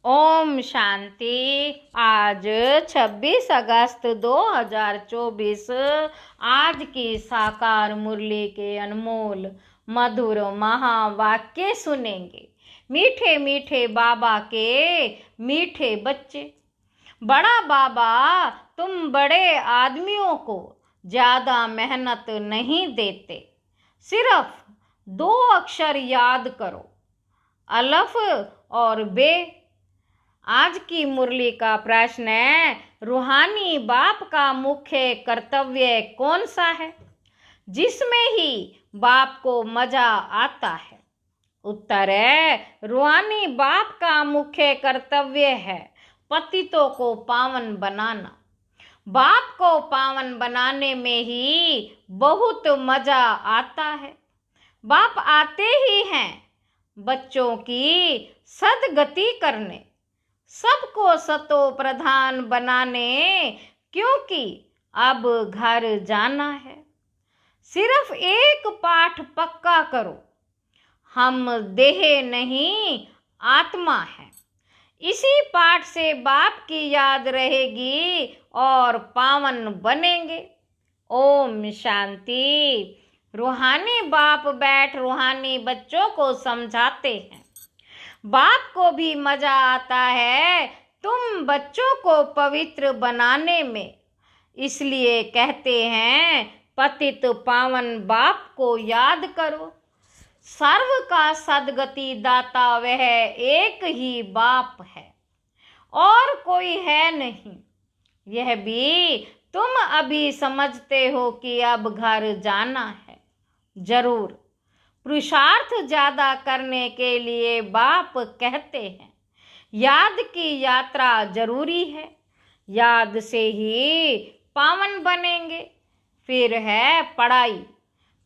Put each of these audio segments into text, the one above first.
ओम शांति। आज 26 अगस्त 2024 आज की साकार मुरली के अनमोल मधुर महावाक्य सुनेंगे। मीठे मीठे बाबा के मीठे बच्चे। बड़ा बाबा, तुम बड़े आदमियों को ज्यादा मेहनत नहीं देते, सिर्फ 2 अक्षर याद करो, अलफ और बे। आज की मुरली का प्रश्न है, रूहानी बाप का मुख्य कर्तव्य कौन सा है जिसमें ही बाप को मजा आता है? उत्तर है, रूहानी बाप का मुख्य कर्तव्य है पतितों को पावन बनाना। बाप को पावन बनाने में ही बहुत मजा आता है। बाप आते ही हैं बच्चों की सदगति करने, सबको सतो प्रधान बनाने, क्योंकि अब घर जाना है। सिर्फ एक पाठ पक्का करो, हम देह नहीं आत्मा है। इसी पाठ से बाप की याद रहेगी और पावन बनेंगे। ओम शांति। रूहानी बाप बैठ रूहानी बच्चों को समझाते हैं। बाप को भी मजा आता है तुम बच्चों को पवित्र बनाने में, इसलिए कहते हैं पतित पावन बाप को याद करो। सर्व का सदगति दाता वह एक ही बाप है और कोई है नहीं। यह भी तुम अभी समझते हो कि अब घर जाना है। जरूर पुरुषार्थ ज्यादा करने के लिए बाप कहते हैं याद की यात्रा जरूरी है, याद से ही पावन बनेंगे। फिर है पढ़ाई।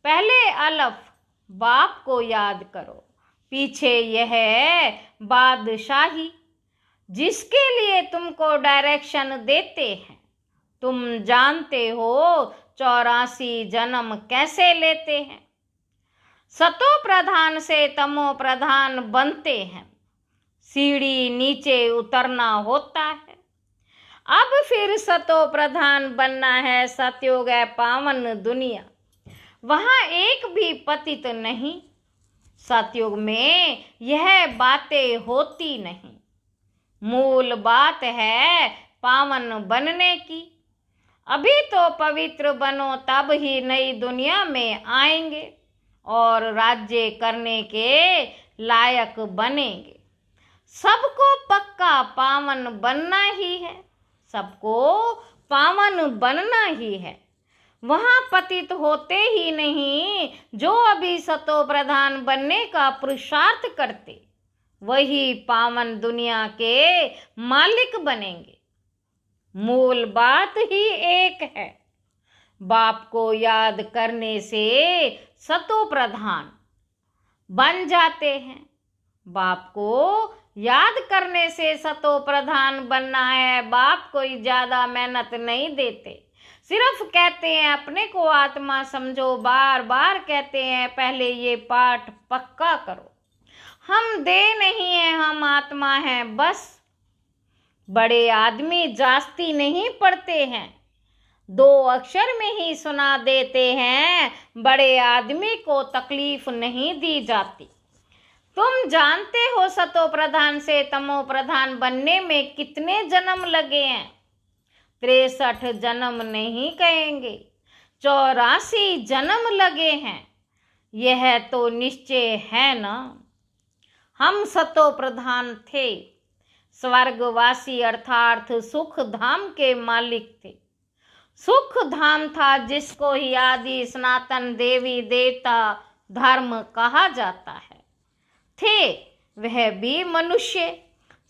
पहले अलफ बाप को याद करो, पीछे यह है बादशाही जिसके लिए तुमको डायरेक्शन देते हैं। तुम जानते हो 84 जन्म कैसे लेते हैं। सतो प्रधान से तमो प्रधान बनते हैं, सीढ़ी नीचे उतरना होता है। अब फिर सतो प्रधान बनना है। सतयुग है पावन दुनिया, वहां एक भी पतित नहीं। सतयुग में यह बातें होती नहीं। मूल बात है पावन बनने की। अभी तो पवित्र बनो, तब ही नई दुनिया में आएंगे और राज्य करने के लायक बनेंगे। सबको पक्का पावन बनना ही है, सबको पावन बनना ही है। वहां पतित होते ही नहीं जो अभी सतो प्रधान बनने का पुरुषार्थ करते, वही पावन दुनिया के मालिक बनेंगे। मूल बात ही एक है। बाप को याद करने से सतो प्रधान बन जाते हैं। बाप को याद करने से सतो प्रधान बनना है। बाप कोई ज्यादा मेहनत नहीं देते, सिर्फ कहते हैं अपने को आत्मा समझो। बार बार कहते हैं पहले ये पाठ पक्का करो, हम देह नहीं है, हम आत्मा हैं बस। बड़े आदमी जास्ती नहीं पढ़ते हैं, 2 अक्षर में ही सुना देते हैं। बड़े आदमी को तकलीफ नहीं दी जाती। तुम जानते हो सतो प्रधान से तमो प्रधान बनने में कितने जन्म लगे हैं? 63 जन्म नहीं कहेंगे, 84 जन्म लगे हैं। यह तो निश्चय है ना। हम सतो प्रधान थे, स्वर्गवासी अर्थात सुख धाम के मालिक थे। सुख धाम था जिसको ही आदि सनातन देवी देवता धर्म कहा जाता है। थे वह भी मनुष्य,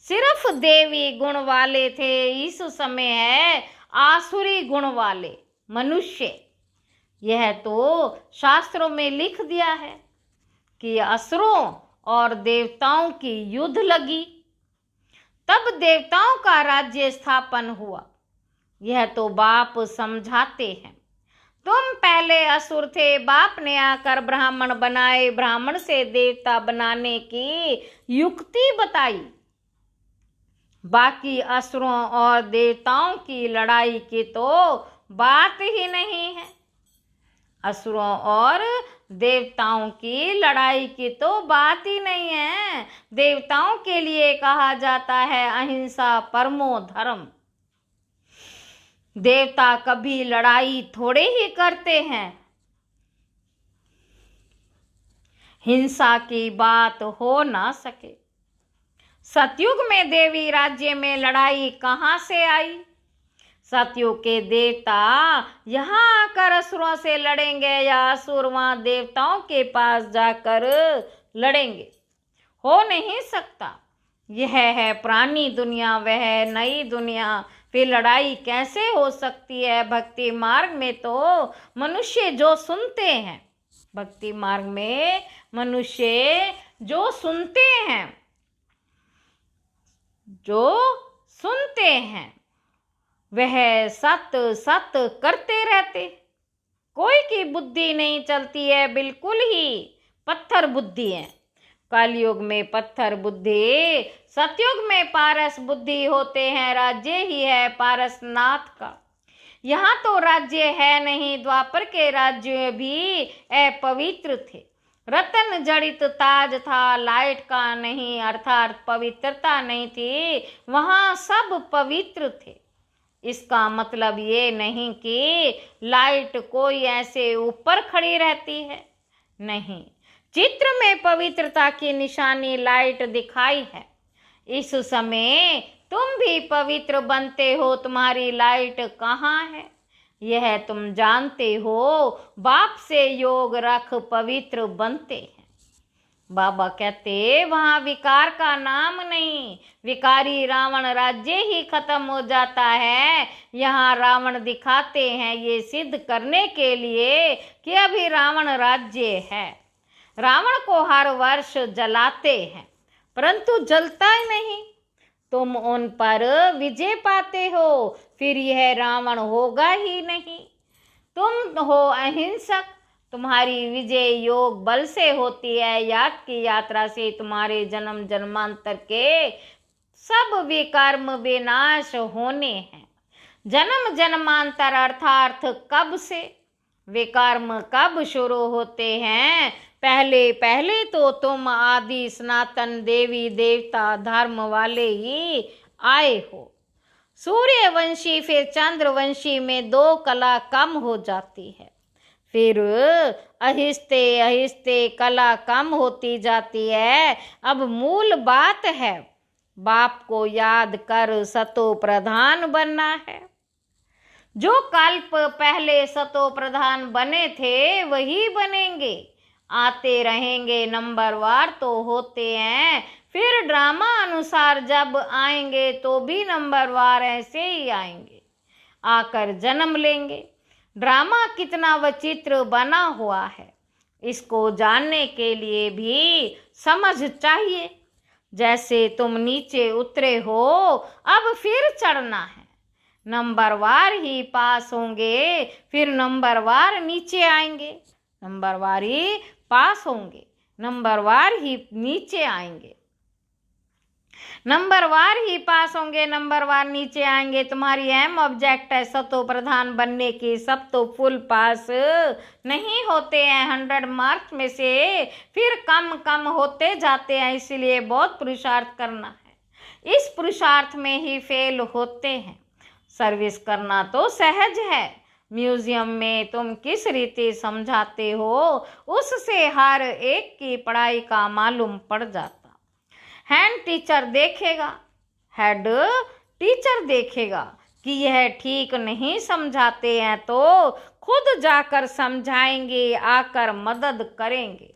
सिर्फ देवी गुण वाले थे। इस समय है आसुरी गुण वाले मनुष्य। यह तो शास्त्रों में लिख दिया है कि असुरों और देवताओं की युद्ध लगी, तब देवताओं का राज्य स्थापन हुआ। यह तो बाप समझाते हैं। तुम पहले असुर थे, बाप ने आकर ब्राह्मण बनाए, ब्राह्मण से देवता बनाने की युक्ति बताई। बाकी असुरों और देवताओं की लड़ाई की तो बात ही नहीं है। असुरों और देवताओं की लड़ाई की तो बात ही नहीं है। देवताओं के लिए कहा जाता है अहिंसा परमो धर्म। देवता कभी लड़ाई थोड़े ही करते हैं। हिंसा की बात हो ना सके। सतयुग में देवी राज्य में लड़ाई कहाँ से आई? सतयुग के देवता यहाँ आकर असुरों से लड़ेंगे या असुर वहां देवताओं के पास जाकर लड़ेंगे? हो नहीं सकता। यह है पुरानी दुनिया, वह नई दुनिया, फिर लड़ाई कैसे हो सकती है? भक्ति मार्ग में तो मनुष्य जो सुनते हैं, भक्ति मार्ग में मनुष्य जो सुनते हैं, वह सत सत करते रहते। कोई की बुद्धि नहीं चलती है, बिल्कुल ही पत्थर बुद्धि है। कलयुग में पत्थर बुद्धि, सतयुग में पारस बुद्धि होते हैं। राज्य ही है पारसनाथ का। यहाँ तो राज्य है नहीं। द्वापर के राज्य भी अपवित्र थे। रतन जड़ित ताज था, लाइट का नहीं, अर्थात पवित्रता नहीं थी। वहाँ सब पवित्र थे। इसका मतलब ये नहीं कि लाइट कोई ऐसे ऊपर खड़ी रहती है, नहीं। चित्र में पवित्रता की निशानी लाइट दिखाई है। इस समय तुम भी पवित्र बनते हो। तुम्हारी लाइट कहाँ है यह तुम जानते हो। बाप से योग रख पवित्र बनते हैं। बाबा कहते वहां विकार का नाम नहीं। विकारी रावण राज्य ही खत्म हो जाता है। यहाँ रावण दिखाते हैं ये सिद्ध करने के लिए कि अभी रावण राज्य है। रावण को हर वर्ष जलाते हैं परंतु जलता ही नहीं। तुम उन पर विजय पाते हो, फिर यह रावण होगा ही नहीं। तुम हो अहिंसक, तुम्हारी विजय योग बल से होती है। याग की यात्रा से तुम्हारे जन्म जन्मांतर के सब विकर्म विनाश होने हैं। जन्म जन्मांतर अर्थात कब से? विकर्म कब शुरू होते हैं? पहले पहले तो तुम आदि सनातन देवी देवता धर्म वाले ही आए हो। सूर्यवंशी फिर चंद्रवंशी में 2 कला कम हो जाती है। फिर आहिस्ते आहिस्ते कला कम होती जाती है। अब मूल बात है, बाप को याद कर सतो प्रधान बनना है। जो कल्प पहले सतो प्रधान बने थे वही बनेंगे। आते रहेंगे, नंबरवार तो होते हैं। फिर ड्रामा अनुसार जब आएंगे तो भी नंबरवार ऐसे ही आएंगे, आकर जन्म लेंगे। ड्रामा कितना विचित्र बना हुआ है, इसको जानने के लिए भी समझ चाहिए। जैसे तुम नीचे उतरे हो, अब फिर चढ़ना है। नंबरवार ही पास होंगे, फिर नंबरवार नीचे आएंगे। नंबरवार ही पास होंगे, नंबरवार ही नीचे आएंगे। नंबरवार ही पास होंगे, नंबरवार नीचे आएंगे। तुम्हारी अहम ऑब्जेक्ट है सतो प्रधान बनने की। सब तो फुल पास नहीं होते हैं 100 मार्क्स में से, फिर कम कम होते जाते हैं। इसलिए बहुत पुरुषार्थ करना है। इस पुरुषार्थ में ही फेल होते हैं। सर्विस करना तो सहज है। म्यूजियम में तुम किस रीति समझाते हो उससे हर एक की पढ़ाई का मालूम पड़ जाता। हैंड टीचर देखेगा, हेड टीचर देखेगा कि यह ठीक नहीं समझाते हैं तो खुद जाकर समझाएंगे, आकर मदद करेंगे।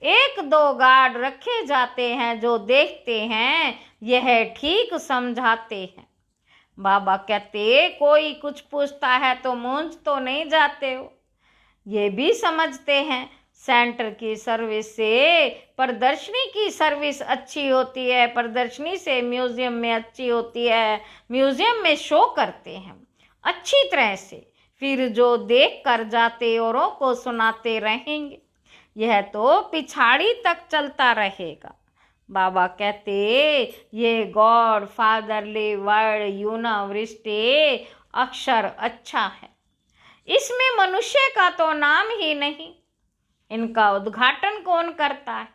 1-2 गार्ड रखे जाते हैं जो देखते हैं यह ठीक समझाते हैं। बाबा कहते कोई कुछ पूछता है तो मूंझ तो नहीं जाते हो। ये भी समझते हैं सेंटर की सर्विस से प्रदर्शनी की सर्विस अच्छी होती है, प्रदर्शनी से म्यूजियम में अच्छी होती है। म्यूजियम में शो करते हैं अच्छी तरह से, फिर जो देख कर जाते औरों को सुनाते रहेंगे। यह तो पिछाड़ी तक चलता रहेगा। बाबा कहते ये गॉड फादरली वर्ड यूनिवर्सिटी अक्षर अच्छा है, इसमें मनुष्य का तो नाम ही नहीं, इनका उद्घाटन कौन करता है?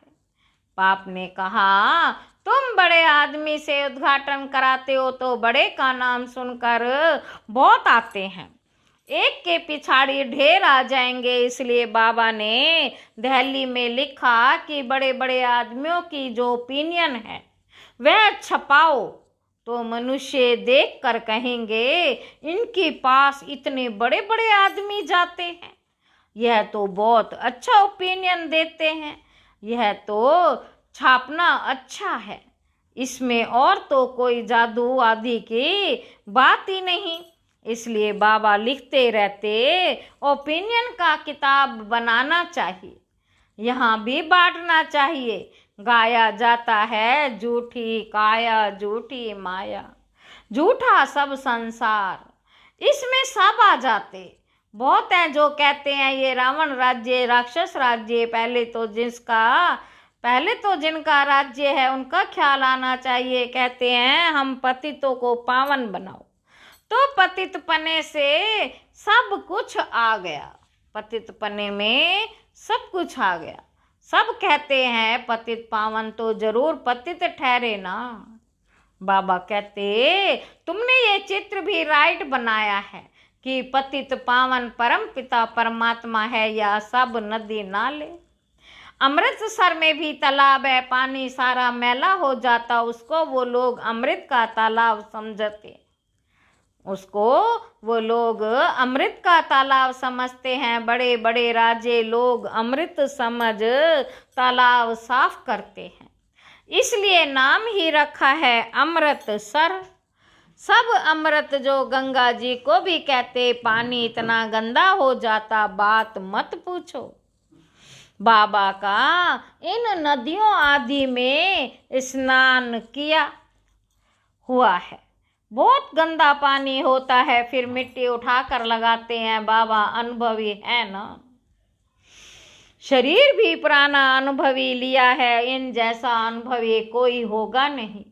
बाप ने कहा तुम बड़े आदमी से उद्घाटन कराते हो तो बड़े का नाम सुनकर बहुत आते हैं, एक के पिछाड़ी ढेर आ जाएंगे, इसलिए बाबा ने दिल्ली में लिखा कि बड़े बड़े आदमियों की जो ओपिनियन है वह छपाओ, तो मनुष्य देख कर कहेंगे इनके पास इतने बड़े बड़े आदमी जाते हैं, यह तो बहुत अच्छा ओपिनियन देते हैं, यह तो छापना अच्छा है, इसमें और तो कोई जादू आदि की बात ही नहीं। इसलिए बाबा लिखते रहते ओपिनियन का किताब बनाना चाहिए, यहाँ भी बांटना चाहिए। गाया जाता है झूठी काया झूठी माया, झूठा सब संसार, इसमें सब आ जाते। बहुत हैं जो कहते हैं ये रावण राज्य राक्षस राज्य, पहले तो जिनका राज्य है उनका ख्याल आना चाहिए। कहते हैं हम पतितों को पावन बनाओ, तो पतित पने से सब कुछ आ गया, पतित पने में सब कुछ आ गया। सब कहते हैं पतित पावन, तो जरूर पतित ठहरे ना। बाबा कहते तुमने ये चित्र भी राइट बनाया है कि पतित पावन परम पिता परमात्मा है या सब नदी नाले। अमृतसर में भी तालाब है, पानी सारा मैला हो जाता, उसको वो लोग अमृत का तालाब समझते, उसको वो लोग अमृत का तालाब समझते हैं। बड़े बड़े राजे लोग अमृत समझ तालाब साफ करते हैं, इसलिए नाम ही रखा है अमृतसर। सब अमृत जो गंगा जी को भी कहते, पानी इतना गंदा हो जाता बात मत पूछो। बाबा का इन नदियों आदि में स्नान किया हुआ है, बहुत गंदा पानी होता है, फिर मिट्टी उठाकर लगाते हैं। बाबा अनुभवी है ना, शरीर भी पुराना अनुभवी लिया है, इन जैसा अनुभवी कोई होगा नहीं।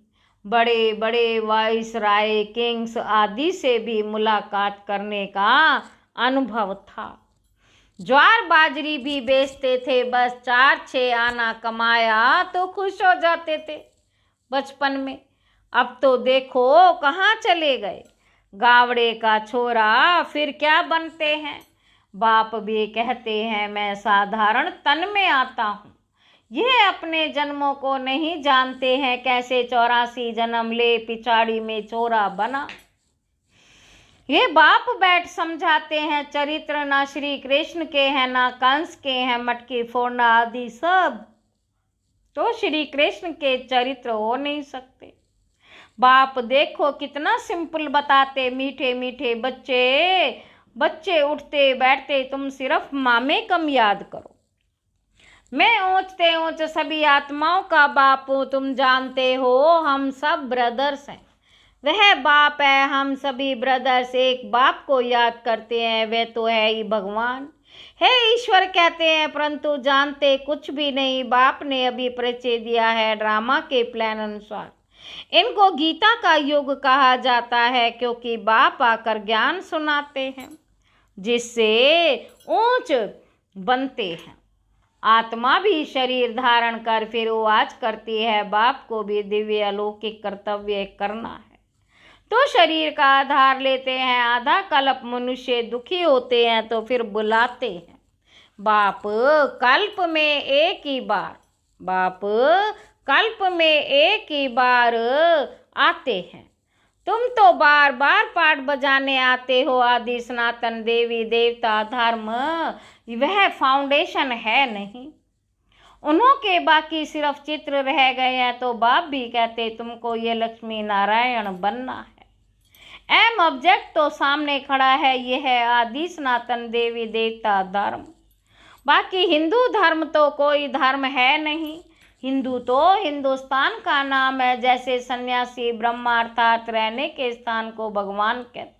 बड़े बड़े वाइसराय किंग्स आदि से भी मुलाकात करने का अनुभव था। ज्वार बाजरी भी बेचते थे, बस 4-6 आना कमाया तो खुश हो जाते थे बचपन में। अब तो देखो कहाँ चले गए, गावड़े का छोरा फिर क्या बनते हैं। बाप भी कहते हैं मैं साधारण तन में आता हूँ, यह अपने जन्मों को नहीं जानते हैं, कैसे 84 जन्म ले पिछाड़ी में छोरा बना। ये बाप बैठ समझाते हैं, चरित्र ना श्री कृष्ण के हैं ना कंस के हैं, मटकी फोड़ना आदि सब तो श्री कृष्ण के चरित्र हो नहीं सकते। बाप देखो कितना सिंपल बताते, मीठे मीठे बच्चे उठते बैठते, तुम सिर्फ मामे कम याद करो। मैं ऊंचते ऊंच सभी आत्माओं का बाप हूँ, तुम जानते हो हम सब ब्रदर्स हैं, वह बाप है, हम सभी ब्रदर्स एक बाप को याद करते हैं, वह तो है ही भगवान है, ईश्वर कहते हैं, परंतु जानते कुछ भी नहीं। बाप ने अभी परिचय दिया है ड्रामा के प्लान अनुसार। इनको गीता का युग कहा जाता है, क्योंकि बाप आकर ज्ञान सुनाते हैं जिससे ऊंच बनते हैं। आत्मा भी शरीर धारण कर फिर वो आज करती है, बाप को भी दिव्य अलौकिक कर्तव्य करना है, तो शरीर का आधार लेते हैं। आधा कल्प मनुष्य दुखी होते हैं तो फिर बुलाते हैं बाप कल्प में एक ही बार, बाप कल्प में एक ही बार आते हैं। तुम तो बार बार पाठ बजाने आते हो, आदि सनातन देवी देवता धर्म वह फाउंडेशन है नहीं, उन्हों के बाकी सिर्फ चित्र रह गए हैं। तो बाप भी कहते तुमको ये लक्ष्मी नारायण बनना है। एम ऑब्जेक्ट तो सामने खड़ा है, ये है आदि सनातन देवी देवता धर्म। बाकी हिंदू धर्म तो कोई धर्म है नहीं, हिंदू तो हिंदुस्तान का नाम है, जैसे सन्यासी ब्रह्मा अर्थात रहने के स्थान को भगवान कहते,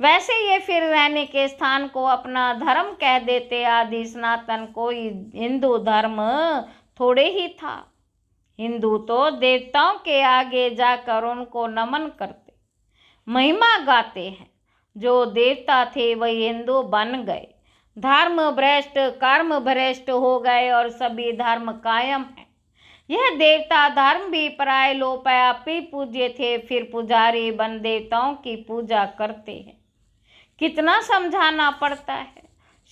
वैसे ये फिर रहने के स्थान को अपना धर्म कह देते। आदि सनातन कोई हिंदू धर्म थोड़े ही था, हिंदू तो देवताओं के आगे जाकर उनको नमन करते, महिमा गाते हैं। जो देवता थे वही हिंदू बन गए, धर्म भ्रष्ट कर्म भ्रष्ट हो गए और सभी धर्म कायम है। यह देवता धर्म भी पराये लोप है, आप ही पूज्य थे, फिर पुजारी बन देवताओं की पूजा करते हैं। कितना समझाना पड़ता है,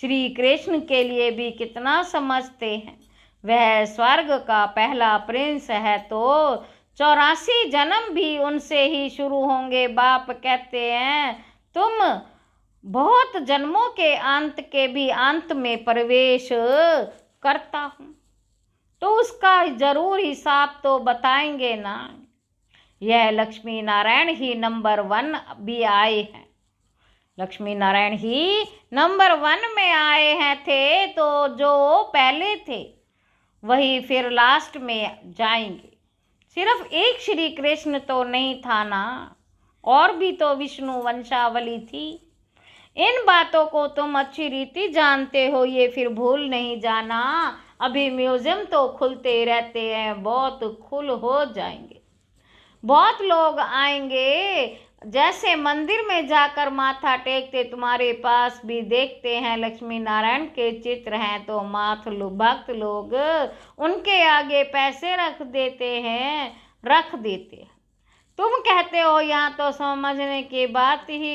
श्री कृष्ण के लिए भी कितना समझते हैं। वह स्वर्ग का पहला प्रिंस है तो 84 जन्म भी उनसे ही शुरू होंगे। बाप कहते हैं तुम बहुत जन्मों के अंत के भी अंत में प्रवेश करता हूँ, तो उसका जरूर हिसाब तो बताएंगे ना। यह लक्ष्मी नारायण ही नंबर 1 भी आए हैं, लक्ष्मी नारायण ही नंबर 1 में आए हैं थे, तो जो पहले थे वही फिर लास्ट में जाएंगे। सिर्फ एक श्री कृष्ण तो नहीं था ना, और भी तो विष्णु वंशावली थी। इन बातों को तुम अच्छी रीति जानते हो, ये फिर भूल नहीं जाना। अभी म्यूजियम तो खुलते रहते हैं, बहुत खुल हो जाएंगे, बहुत लोग आएंगे। जैसे मंदिर में जाकर माथा टेकते, तुम्हारे पास भी देखते हैं लक्ष्मी नारायण के चित्र हैं, तो भक्त लोग उनके आगे पैसे रख देते हैं। तुम कहते हो यहाँ तो समझने की बात ही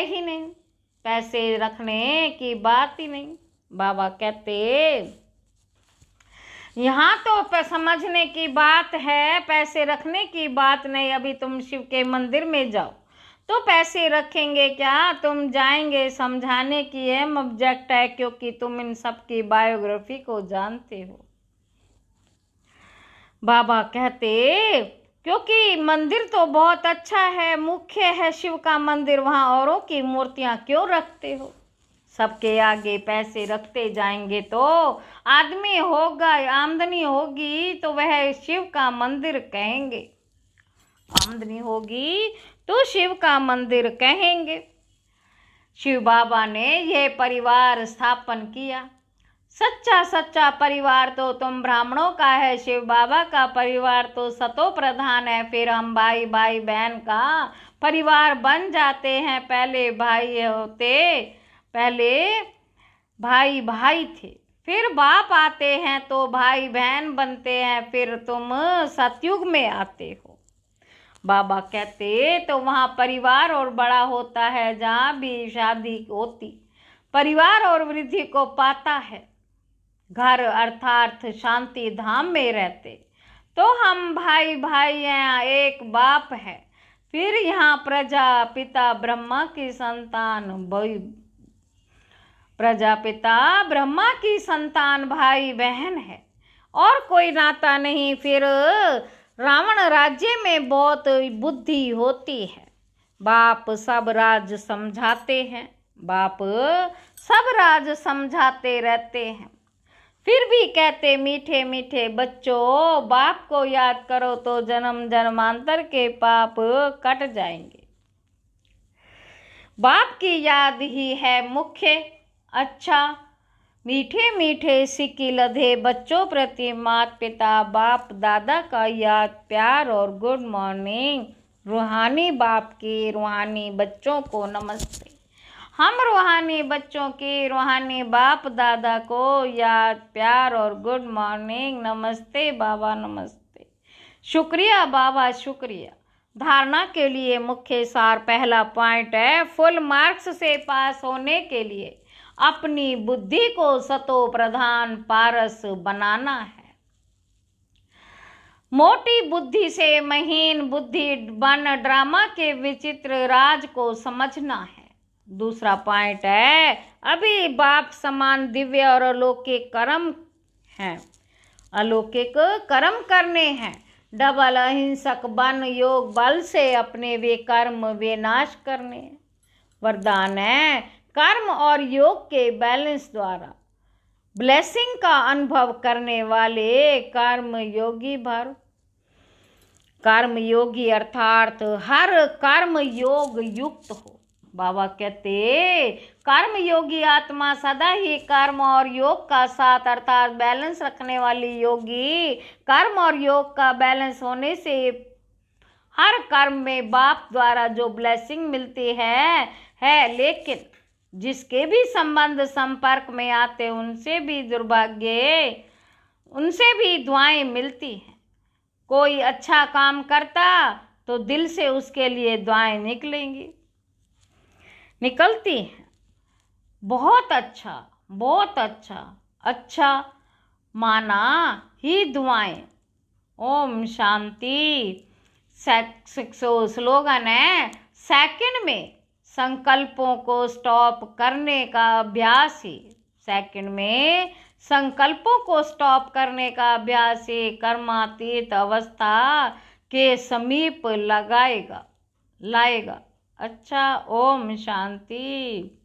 ही नहीं, पैसे रखने की बात ही नहीं। बाबा कहते यहाँ तो समझने की बात है, पैसे रखने की बात नहीं। अभी तुम शिव के मंदिर में जाओ तो पैसे रखेंगे क्या? तुम जाएंगे समझाने की एम ऑब्जेक्ट है, क्योंकि तुम इन सब की बायोग्राफी को जानते हो। बाबा कहते क्योंकि मंदिर तो बहुत अच्छा है, मुख्य है शिव का मंदिर, वहाँ औरों की मूर्तियाँ क्यों रखते हो? सबके आगे पैसे रखते जाएंगे तो आदमी होगा, आमदनी होगी तो वह शिव का मंदिर कहेंगे, आमदनी होगी तो शिव का मंदिर कहेंगे। शिव बाबा ने यह परिवार स्थापन किया, सच्चा परिवार तो तुम ब्राह्मणों का है, शिव बाबा का परिवार तो सतो प्रधान है। फिर हम भाई बहन का परिवार बन जाते हैं। पहले भाई थे, फिर बाप आते हैं तो भाई बहन बनते हैं, फिर तुम सतयुग में आते हो। बाबा कहते तो वहाँ परिवार और बड़ा होता है, जहाँ भी शादी होती परिवार और वृद्धि को पाता है। घर अर्थात शांति धाम में रहते तो हम भाई हैं, एक बाप है। फिर यहाँ प्रजापिता ब्रह्मा की संतान भाई बहन है, और कोई नाता नहीं। फिर रावण राज्य में बहुत बुद्धि होती है, बाप सब राज समझाते रहते हैं। फिर भी कहते मीठे बच्चों, बाप को याद करो तो जन्म जन्मांतर के पाप कट जाएंगे। बाप की याद ही है मुख्य। अच्छा, मीठे सिक्की लधे बच्चों प्रति माता पिता बाप दादा का याद प्यार और गुड मॉर्निंग। रूहानी बाप की रूहानी बच्चों को नमस्ते। हम रूहानी बच्चों की रूहानी बाप दादा को याद प्यार और गुड मॉर्निंग। नमस्ते बाबा, नमस्ते। शुक्रिया बाबा, शुक्रिया। धारणा के लिए मुख्य सार पहला पॉइंट है, फुल मार्क्स से पास होने के लिए अपनी बुद्धि को सतो प्रधान पारस बनाना है। मोटी बुद्धि से महीन बुद्धि बन ड्रामा के विचित्र राज को समझना है। दूसरा पॉइंट है, अभी बाप समान दिव्य और अलौकिक कर्म हैं, अलौकिक कर्म करने हैं। डबल अहिंसक बन योग बल से अपने वे कर्म विनाश करने। वरदान है, कर्म और योग के बैलेंस द्वारा ब्लेसिंग का अनुभव करने वाले कर्म योगी अर्थात हर कर्म योग युक्त हो। बाबा कहते कर्म योगी आत्मा सदा ही कर्म और योग का साथ अर्थात बैलेंस रखने वाली योगी। कर्म और योग का बैलेंस होने से हर कर्म में बाप द्वारा जो ब्लेसिंग मिलती है लेकिन जिसके भी संबंध संपर्क में आते उनसे भी दुर्भाग्य, उनसे भी दुआएं मिलती हैं। कोई अच्छा काम करता तो दिल से उसके लिए दुआएं निकलती हैं। बहुत अच्छा, बहुत अच्छा, अच्छा माना ही दुआएं। ओम शांति। स्लोगन है, सेकंड में संकल्पों को स्टॉप करने का अभ्यास ही, सेकंड में संकल्पों को स्टॉप करने का अभ्यास ही कर्मातीत अवस्था के समीप लाएगा। अच्छा, ओम शांति।